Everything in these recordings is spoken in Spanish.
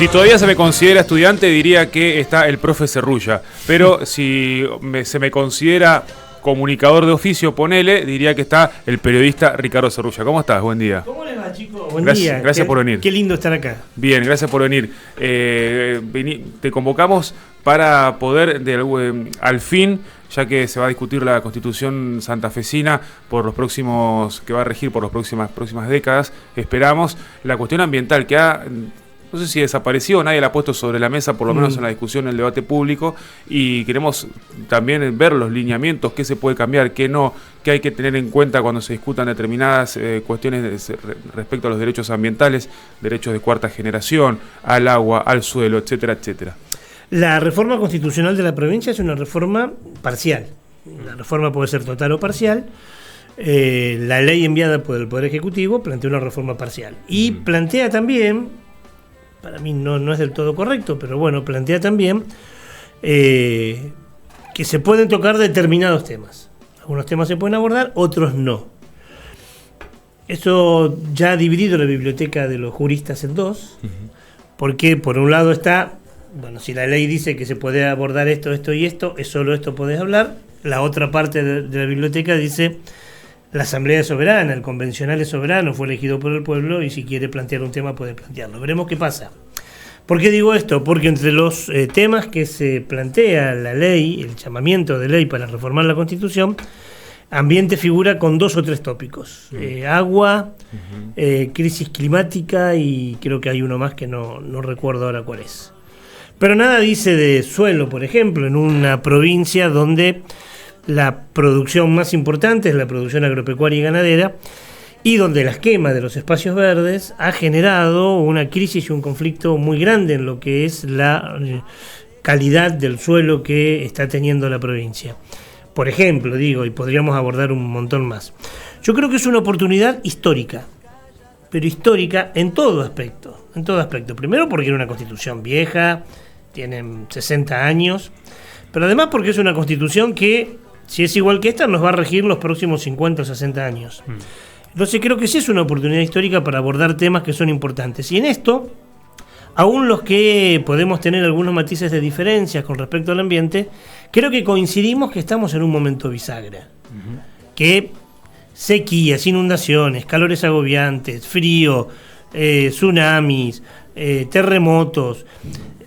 Si todavía se me considera estudiante, diría que está el profe Cerrulla. Pero si se me considera comunicador de oficio, ponele, diría que está el periodista Ricardo Cerrulla. ¿Cómo estás? Buen día. ¿Cómo les va, chicos? Buen día. Gracias por venir. Qué lindo estar acá. Bien, gracias por venir. Te convocamos para poder, al fin, ya que se va a discutir la Constitución santafesina por los próximos, que va a regir por las próximas décadas, esperamos, la cuestión ambiental que no sé si desapareció, nadie la ha puesto sobre la mesa, por lo menos en la discusión, en el debate público, y queremos también ver los lineamientos, qué se puede cambiar, qué no, qué hay que tener en cuenta cuando se discutan determinadas cuestiones respecto a los derechos ambientales, derechos de cuarta generación, al agua, al suelo, etcétera, etcétera. La reforma constitucional de la provincia es una reforma parcial. La reforma puede ser total o parcial. La ley enviada por el Poder Ejecutivo plantea una reforma parcial. Y plantea también, para mí no es del todo correcto, pero bueno, plantea también que se pueden tocar determinados temas. Algunos temas se pueden abordar, otros no. Eso ya ha dividido la biblioteca de los juristas en dos, porque por un lado está, bueno, si la ley dice que se puede abordar esto, esto y esto, es solo esto podés hablar. La otra parte de la biblioteca dice, la Asamblea es soberana, el convencional es soberano, fue elegido por el pueblo y si quiere plantear un tema puede plantearlo. Veremos qué pasa. ¿Por qué digo esto? Porque entre los temas que se plantea la ley, el llamamiento de ley para reformar la Constitución, ambiente figura con 2 o 3 tópicos. Agua, crisis climática y creo que hay uno más que no recuerdo ahora cuál es. Pero nada dice de suelo, por ejemplo, en una provincia donde la producción más importante es la producción agropecuaria y ganadera, y donde la quema de los espacios verdes ha generado una crisis y un conflicto muy grande en lo que es la calidad del suelo que está teniendo la provincia. Por ejemplo, digo, y podríamos abordar un montón más. Yo creo que es una oportunidad histórica, pero histórica en todo aspecto. En todo aspecto. Primero porque era una constitución vieja, tienen 60 años, pero además porque es una constitución que, si es igual que esta, nos va a regir los próximos 50 o 60 años. Entonces creo que sí es una oportunidad histórica para abordar temas que son importantes. Y en esto, aún los que podemos tener algunos matices de diferencias con respecto al ambiente, creo que coincidimos que estamos en un momento bisagra. Que sequías, inundaciones, calores agobiantes, frío, tsunamis, terremotos.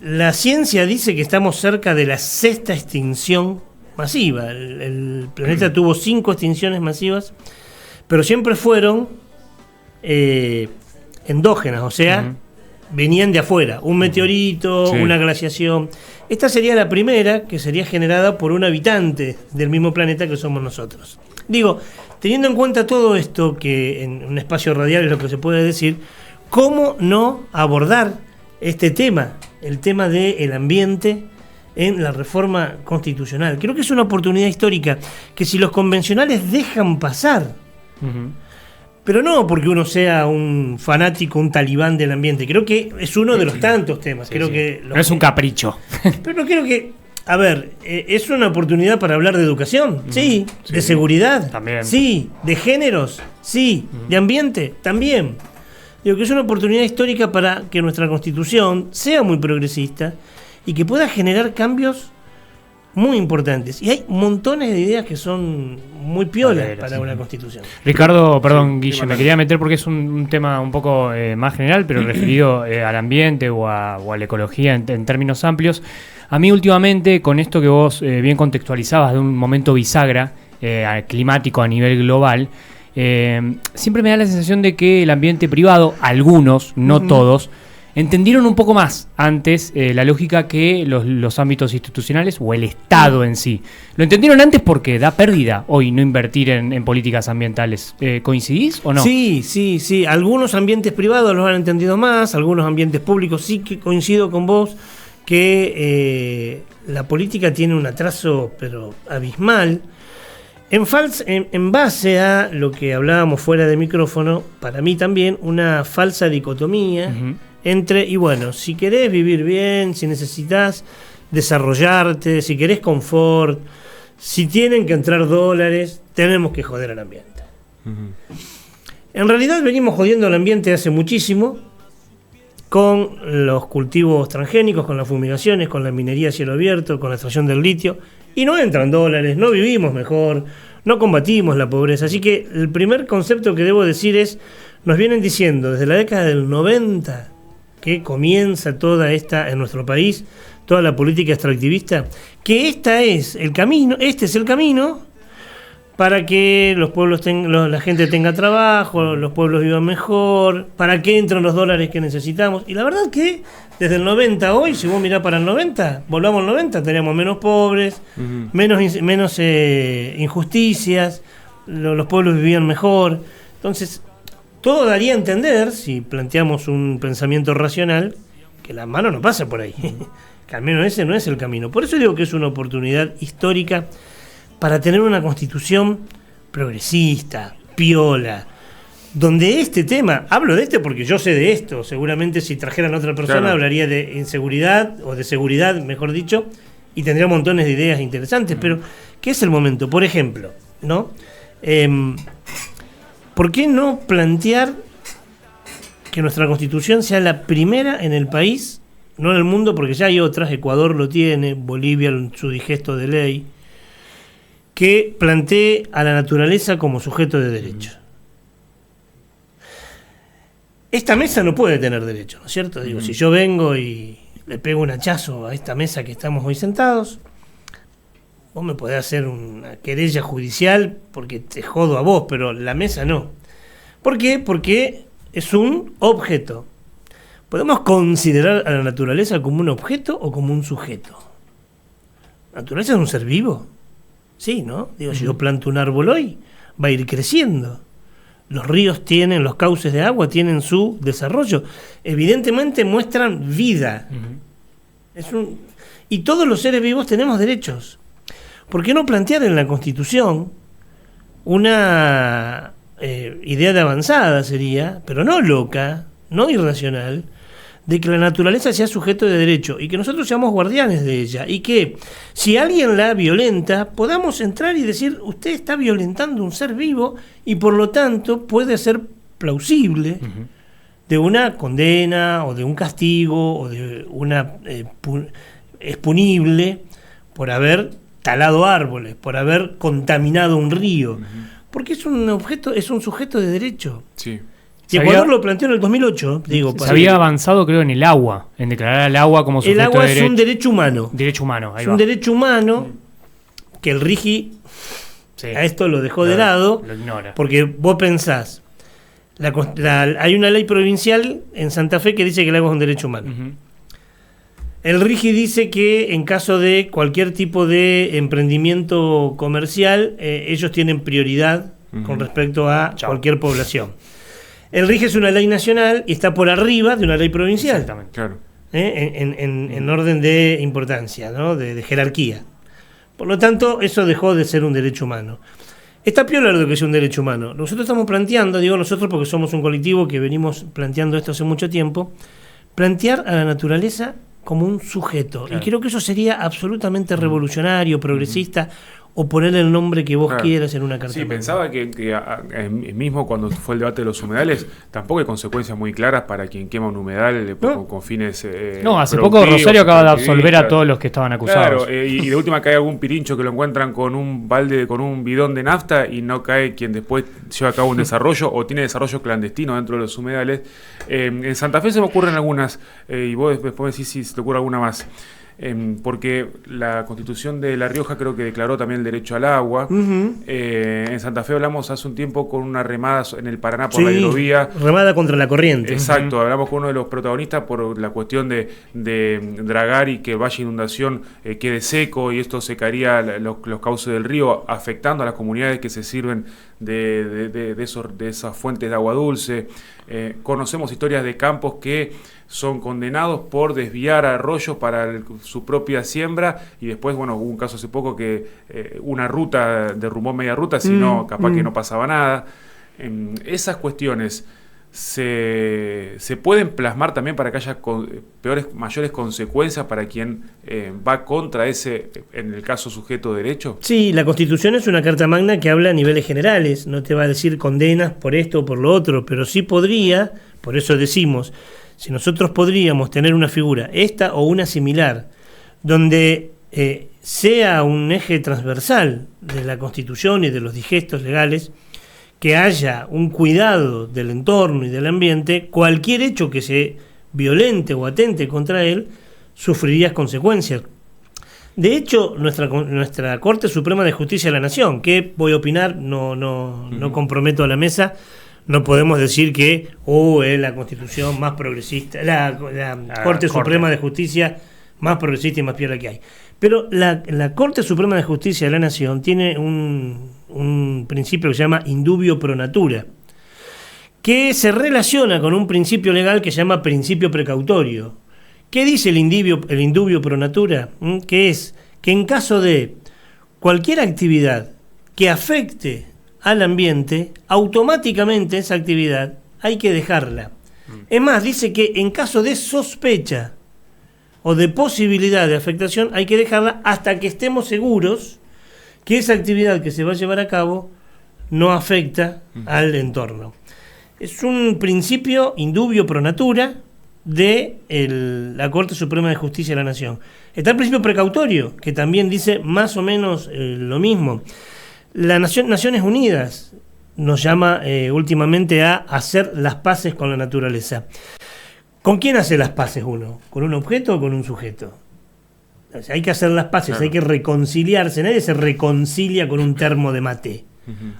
La ciencia dice que estamos cerca de la 6ª extinción masiva. El planeta tuvo 5 extinciones masivas, pero siempre fueron endógenas, o sea, venían de afuera. Un meteorito, una glaciación. Esta sería la primera, que sería generada por un habitante del mismo planeta que somos nosotros. Digo, teniendo en cuenta todo esto, que en un espacio radial es lo que se puede decir, ¿cómo no abordar este tema, el tema del ambiente en la reforma constitucional? Creo que es una oportunidad histórica que si los convencionales dejan pasar, pero no porque uno sea un fanático, un talibán del ambiente, creo que es uno de los tantos temas. Creo que no es un capricho. Pero no creo que, a ver, es una oportunidad para hablar de educación, sí, de seguridad, también, sí, de géneros, sí, de ambiente, también. Digo que es una oportunidad histórica para que nuestra Constitución sea muy progresista y que pueda generar cambios muy importantes. Y hay montones de ideas que son muy piolas para una Constitución. Ricardo, perdón, Guille, me quería meter porque es un tema un poco más general, pero referido al ambiente o a la ecología en términos amplios. A mí últimamente, con esto que vos bien contextualizabas de un momento bisagra climático a nivel global, siempre me da la sensación de que el ambiente privado, algunos, no todos, entendieron un poco más antes la lógica que los ámbitos institucionales o el Estado en sí. Lo entendieron antes porque da pérdida hoy no invertir en políticas ambientales. ¿Coincidís o no? Sí. Algunos ambientes privados los han entendido más, algunos ambientes públicos sí, que coincido con vos que la política tiene un atraso pero abismal. En base a lo que hablábamos fuera de micrófono, para mí también una falsa dicotomía entre, y bueno, si querés vivir bien, si necesitas desarrollarte, si querés confort, si tienen que entrar dólares, tenemos que joder al ambiente. En realidad venimos jodiendo al ambiente hace muchísimo, con los cultivos transgénicos, con las fumigaciones, con la minería a cielo abierto, con la extracción del litio, y no entran dólares, no vivimos mejor, no combatimos la pobreza. Así que el primer concepto que debo decir es, nos vienen diciendo desde la década del 90 que comienza toda esta, en nuestro país, toda la política extractivista, que este es el camino para que los pueblos la gente tenga trabajo, los pueblos vivan mejor, para que entren los dólares que necesitamos. Y la verdad que desde el 90 a hoy, si vos mirás para el 90, volvamos al 90, teníamos menos pobres, menos injusticias, los pueblos vivían mejor. Entonces, todo daría a entender, si planteamos un pensamiento racional, que la mano no pasa por ahí. Que al menos ese no es el camino. Por eso digo que es una oportunidad histórica para tener una constitución progresista, piola, donde este tema, hablo de este porque yo sé de esto, seguramente si trajeran a otra persona claro, hablaría de inseguridad o de seguridad, mejor dicho, y tendría montones de ideas interesantes, pero ¿qué es el momento? Por ejemplo, ¿no? ¿Por qué no plantear que nuestra constitución sea la primera en el país, no en el mundo, porque ya hay otras, Ecuador lo tiene, Bolivia su digesto de ley, que plantee a la naturaleza como sujeto de derecho? Esta mesa no puede tener derecho, ¿no es cierto? Digo, si yo vengo y le pego un hachazo a esta mesa que estamos hoy sentados, vos me podés hacer una querella judicial porque te jodo a vos, pero la mesa no. ¿Por qué? Porque es un objeto. ¿Podemos considerar a la naturaleza como un objeto o como un sujeto? ¿La naturaleza es un ser vivo? Sí, ¿no? Digo, si yo planto un árbol hoy, va a ir creciendo. Los ríos tienen, los cauces de agua tienen su desarrollo. Evidentemente muestran vida. Y todos los seres vivos tenemos derechos. ¿Por qué no plantear en la Constitución una idea de avanzada sería, pero no loca, no irracional, de que la naturaleza sea sujeto de derecho y que nosotros seamos guardianes de ella y que si alguien la violenta podamos entrar y decir, usted está violentando un ser vivo y por lo tanto puede ser plausible de una condena o de un castigo o de una es punible por haber talado árboles, por haber contaminado un río, porque es un objeto, es un sujeto de derecho. Sí. Y Ecuador lo planteó en el 2008. Digo, se había avanzado, creo, en el agua, en declarar al agua como sujeto de derecho. El agua es un derecho humano. Derecho humano, ahí es va. Un derecho humano que el RIGI a esto lo dejó de lado. Lo ignora. Porque vos pensás, hay una ley provincial en Santa Fe que dice que el agua es un derecho humano. El RIGI dice que en caso de cualquier tipo de emprendimiento comercial, ellos tienen prioridad con respecto a cualquier población. El RIGI es una ley nacional y está por arriba de una ley provincial. Exactamente. Claro. En orden de importancia, ¿no? de jerarquía. Por lo tanto, eso dejó de ser un derecho humano. Está piola lo que es un derecho humano. Nosotros estamos planteando, digo nosotros porque somos un colectivo que venimos planteando esto hace mucho tiempo, plantear a la naturaleza como un sujeto. Claro. Y creo que eso sería absolutamente revolucionario, progresista, o ponerle el nombre que vos quieras en una carta. Sí, pensaba que mismo cuando fue el debate de los humedales, tampoco hay consecuencias muy claras para quien quema un humedal con fines no, hace poco Rosario acaba de absolver a todos los que estaban acusados. Claro, y de última cae algún pirincho que lo encuentran con un balde, con un bidón de nafta y no cae quien después lleva a cabo un desarrollo o tiene desarrollo clandestino dentro de los humedales. En Santa Fe se me ocurren algunas, y vos después decís si se te ocurre alguna más. Porque la Constitución de La Rioja creo que declaró también el derecho al agua. En Santa Fe hablamos hace un tiempo con una remada en el Paraná por la hidrovía. Remada contra la corriente. Exacto, hablamos con uno de los protagonistas por la cuestión de dragar y que el valle de inundación quede seco y esto secaría los cauces del río, afectando a las comunidades que se sirven de esas fuentes de agua dulce. Conocemos historias de campos que son condenados por desviar arroyos para su propia siembra y después, bueno, hubo un caso hace poco que una ruta derrumbó media ruta, sino capaz que no pasaba nada. Esas cuestiones se pueden plasmar también para que haya mayores consecuencias para quien va contra ese, en el caso, sujeto de derecho? Sí, la Constitución es una carta magna que habla a niveles generales, no te va a decir condenas por esto o por lo otro, pero sí podría, por eso decimos, si nosotros podríamos tener una figura, esta o una similar, donde sea un eje transversal de la Constitución y de los digestos legales, que haya un cuidado del entorno y del ambiente, cualquier hecho que se violente o atente contra él sufriría consecuencias. De hecho, nuestra Corte Suprema de Justicia de la Nación, que voy a opinar, no comprometo a la mesa, no podemos decir que es la Constitución más progresista, la Corte Suprema de Justicia más progresista y más piola que hay. Pero la Corte Suprema de Justicia de la Nación tiene un principio que se llama indubio pro natura, que se relaciona con un principio legal que se llama principio precautorio. ¿Qué dice el indubio pro natura? Que es que en caso de cualquier actividad que afecte al ambiente, automáticamente esa actividad hay que dejarla. Es más, dice que en caso de sospecha o de posibilidad de afectación, hay que dejarla hasta que estemos seguros que esa actividad que se va a llevar a cabo no afecta al entorno. Es un principio indubio pro natura de la Corte Suprema de Justicia de la Nación. Está el principio precautorio, que también dice más o menos lo mismo. Naciones Unidas nos llama últimamente a hacer las paces con la naturaleza. ¿Con quién hace las paces uno? ¿Con un objeto o con un sujeto? O sea, hay que hacer las paces, claro. Hay que reconciliarse. Nadie se reconcilia con un termo de mate.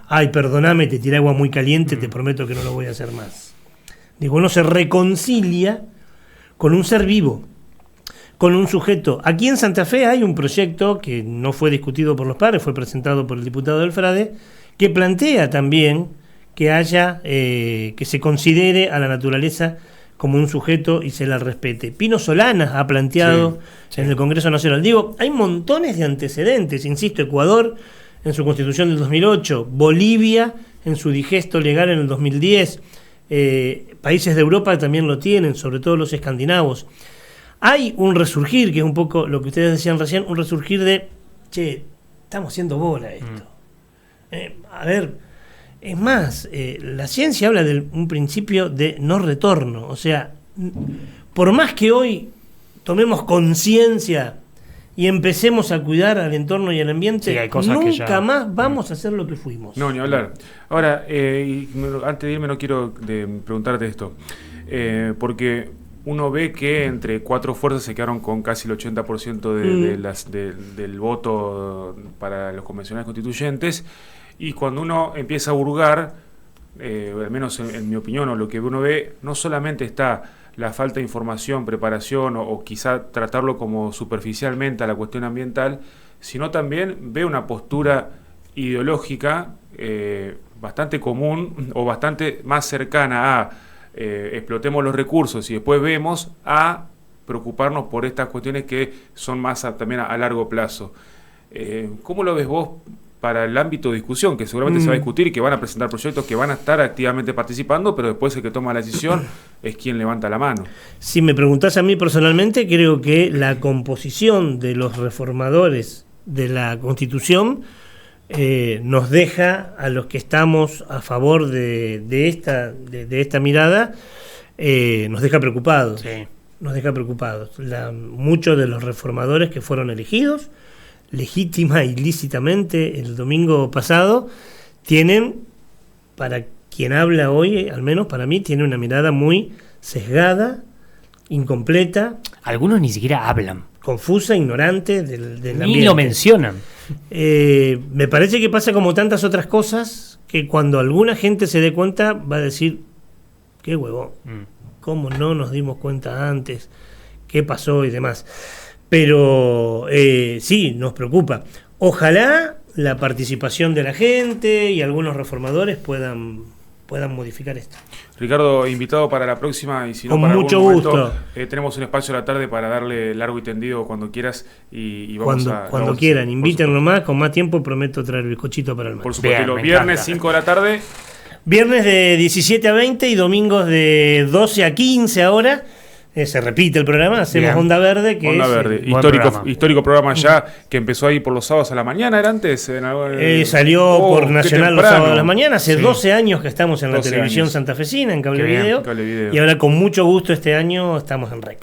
Ay, perdóname, te tiré agua muy caliente, te prometo que no lo voy a hacer más. Digo, uno se reconcilia con un ser vivo, con un sujeto. Aquí en Santa Fe hay un proyecto que no fue discutido por los padres, fue presentado por el diputado del Frade, que plantea también que haya, que se considere a la naturaleza como un sujeto y se la respete. Pino Solanas ha planteado en el Congreso Nacional. Digo, hay montones de antecedentes, insisto, Ecuador en su Constitución del 2008, Bolivia en su digesto legal en el 2010, países de Europa también lo tienen, sobre todo los escandinavos. Hay un resurgir, que es un poco lo que ustedes decían recién, un resurgir de, estamos haciendo bola esto. A ver, es más, la ciencia habla de un principio de no retorno. O sea, por más que hoy tomemos conciencia y empecemos a cuidar al entorno y al ambiente, hay cosas nunca más vamos a hacer lo que fuimos. No, ni hablar. Ahora, antes de irme no quiero preguntarte esto, porque uno ve que entre cuatro fuerzas se quedaron con casi el 80% del voto para los convencionales constituyentes. Y cuando uno empieza a hurgar, al menos en mi opinión, o lo que uno ve, no solamente está la falta de información, preparación, o quizá tratarlo como superficialmente a la cuestión ambiental, sino también ve una postura ideológica bastante común o bastante más cercana a explotemos los recursos y después vemos a preocuparnos por estas cuestiones que son más también a largo plazo. ¿Cómo lo ves vos para el ámbito de discusión, que seguramente se va a discutir y que van a presentar proyectos que van a estar activamente participando, pero después el que toma la decisión es quien levanta la mano? Si me preguntás a mí personalmente, creo que la composición de los reformadores de la Constitución nos deja a los que estamos a favor de esta mirada, nos deja preocupados. Sí. Nos deja preocupados. Muchos de los reformadores que fueron elegidos legítima y lícitamente el domingo pasado, tienen, para quien habla hoy, al menos para mí, tiene una mirada muy sesgada, incompleta. Algunos ni siquiera hablan. Confusa, ignorante del ambiente. Ni lo mencionan. Me parece que pasa como tantas otras cosas, que cuando alguna gente se dé cuenta va a decir, qué huevón, cómo no nos dimos cuenta antes, qué pasó y demás. Pero sí, nos preocupa. Ojalá la participación de la gente y algunos reformadores puedan modificar esto. Ricardo, invitado para la próxima, y si no, con para mucho algún momento, gusto. Tenemos un espacio a la tarde para darle largo y tendido cuando quieras y vamos cuando quieran, invítenlo más, con más tiempo prometo traer bizcochito para el mar. Por supuesto, los viernes 5 de la tarde. Viernes de 17 a 20 y domingos de 12 a 15 ahora. Se repite el programa, hacemos Bien. Onda Verde, que Onda es Verde, buen programa. histórico programa ya, que empezó ahí por los sábados a la mañana, ¿era antes? salió por qué Nacional los temprano. sábados a la mañana. Hace Sí. 12 años que estamos en la 12 televisión años. santafesina, en cable Qué bien, video. Cable Video. Y ahora con mucho gusto este año estamos en REC.